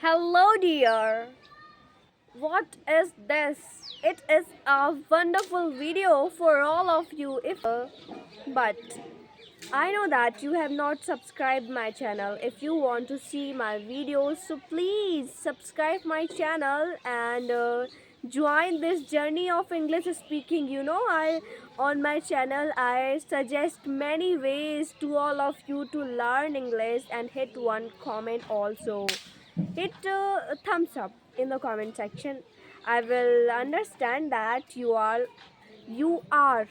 Hello, dear. What is this? It is a wonderful video for all of you. But I know that you have not subscribed my channel. If you want to see my videos, so please subscribe my channel and join this journey of English speaking. I on my channel I suggest many ways to all of you to learn English, and hit one comment also. Hit thumbs up in the comment section. I will understand that you are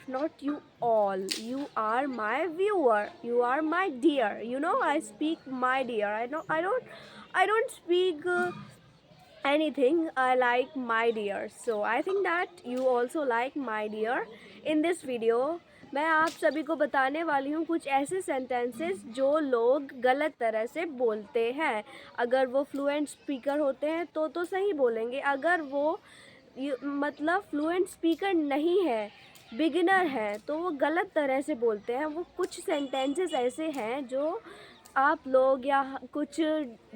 not you all, you are my viewer, you are my dear. I speak my dear. I don't speak anything. I like my dear, so I think that you also like my dear. In this video मैं आप सभी को बताने वाली हूँ कुछ ऐसे sentences जो लोग गलत तरह से बोलते हैं. अगर वो फ्लुएंट स्पीकर होते हैं तो सही बोलेंगे. अगर वो मतलब फ्लुएंट स्पीकर नहीं है, बिगिनर है, तो वो गलत तरह से बोलते हैं. वो कुछ सेंटेंसेस ऐसे हैं जो आप लोग या कुछ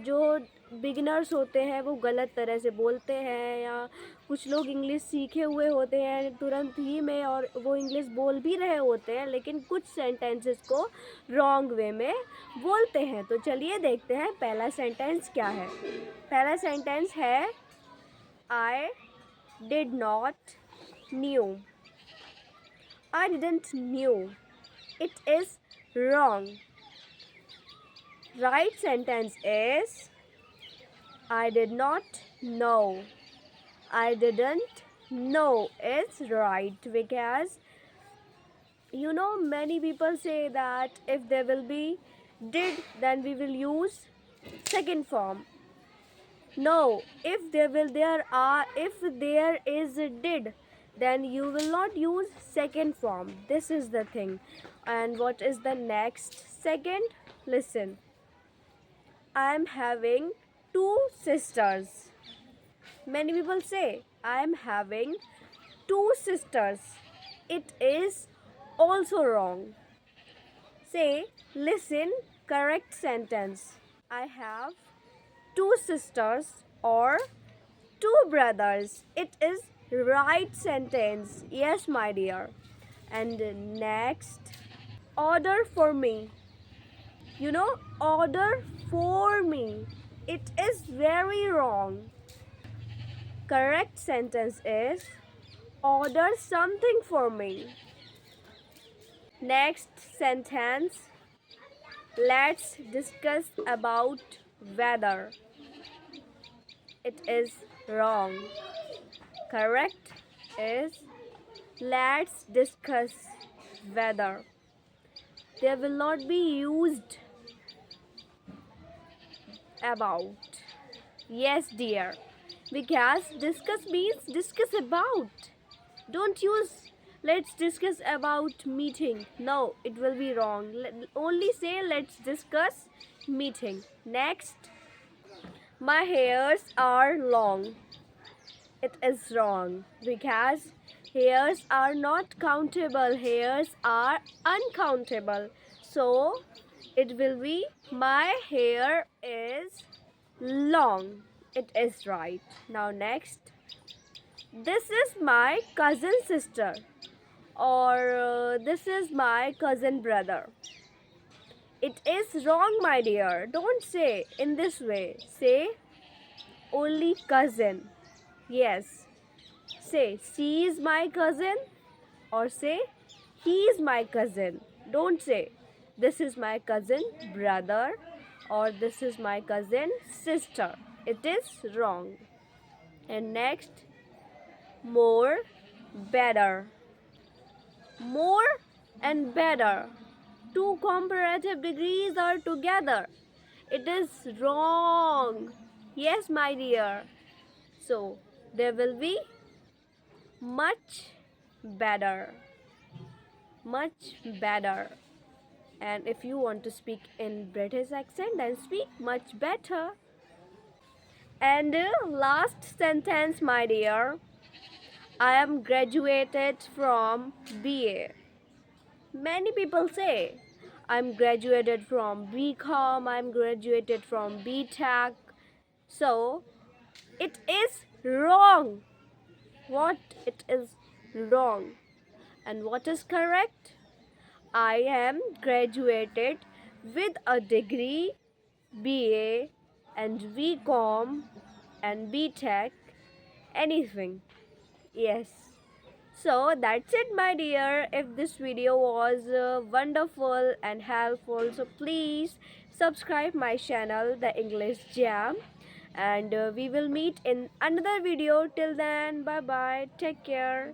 जो बिगिनर्स होते हैं वो गलत तरह से बोलते हैं, या कुछ लोग इंग्लिश सीखे हुए होते हैं तुरंत ही में और वो इंग्लिश बोल भी रहे होते हैं, लेकिन कुछ सेंटेंसेस को रॉन्ग वे में बोलते हैं. तो चलिए देखते हैं पहला सेंटेंस क्या है. पहला सेंटेंस है I did not new. I didn't knew. It is wrong. Right sentence is I did not know. I didn't know. It's right, because many people say that if there will be did, then we will use second form. No, if there is a did, then you will not use second form. This is the thing. And what is the next second? Listen. I'm having two sisters. Many people say I'm having two sisters. It is also wrong. Say, listen, correct sentence. I have two sisters or two brothers. It is right sentence. Yes, my dear. And next, order for me. Order for me. It is very wrong. Correct sentence is order something for me. Next sentence, let's discuss about weather. It is wrong. Correct is let's discuss weather. There will not be used about. Yes, dear, because discuss means discuss about. Don't use let's discuss about meeting. No, it will be wrong. Only say let's discuss meeting. Next, my hairs are long. It is wrong, because hairs are not countable. Hairs are uncountable. So it will be my hair is long. It is right. Now next, this is my cousin sister, or this is my cousin brother. It is wrong, my dear. Don't say in this way. Say only cousin. Yes. Say she is my cousin, or say he is my cousin. Don't say this is my cousin brother or this is my cousin sister. It is wrong. And next, more, better. More and better, two comparative degrees are together. It is wrong. Yes, my dear. So there will be much better. Much better. And if you want to speak in British accent, then speak much better. And last sentence, my dear, I am graduated from BA. Many people say I'm graduated from BCom, I'm graduated from BTech. So it is wrong. What it is wrong and what is correct? I am graduated with a degree, BA and BCom and BTech, anything. Yes. So that's it, my dear. If this video was wonderful and helpful, so please subscribe my channel, The English Jam. And we will meet in another video. Till then, bye bye. Take care.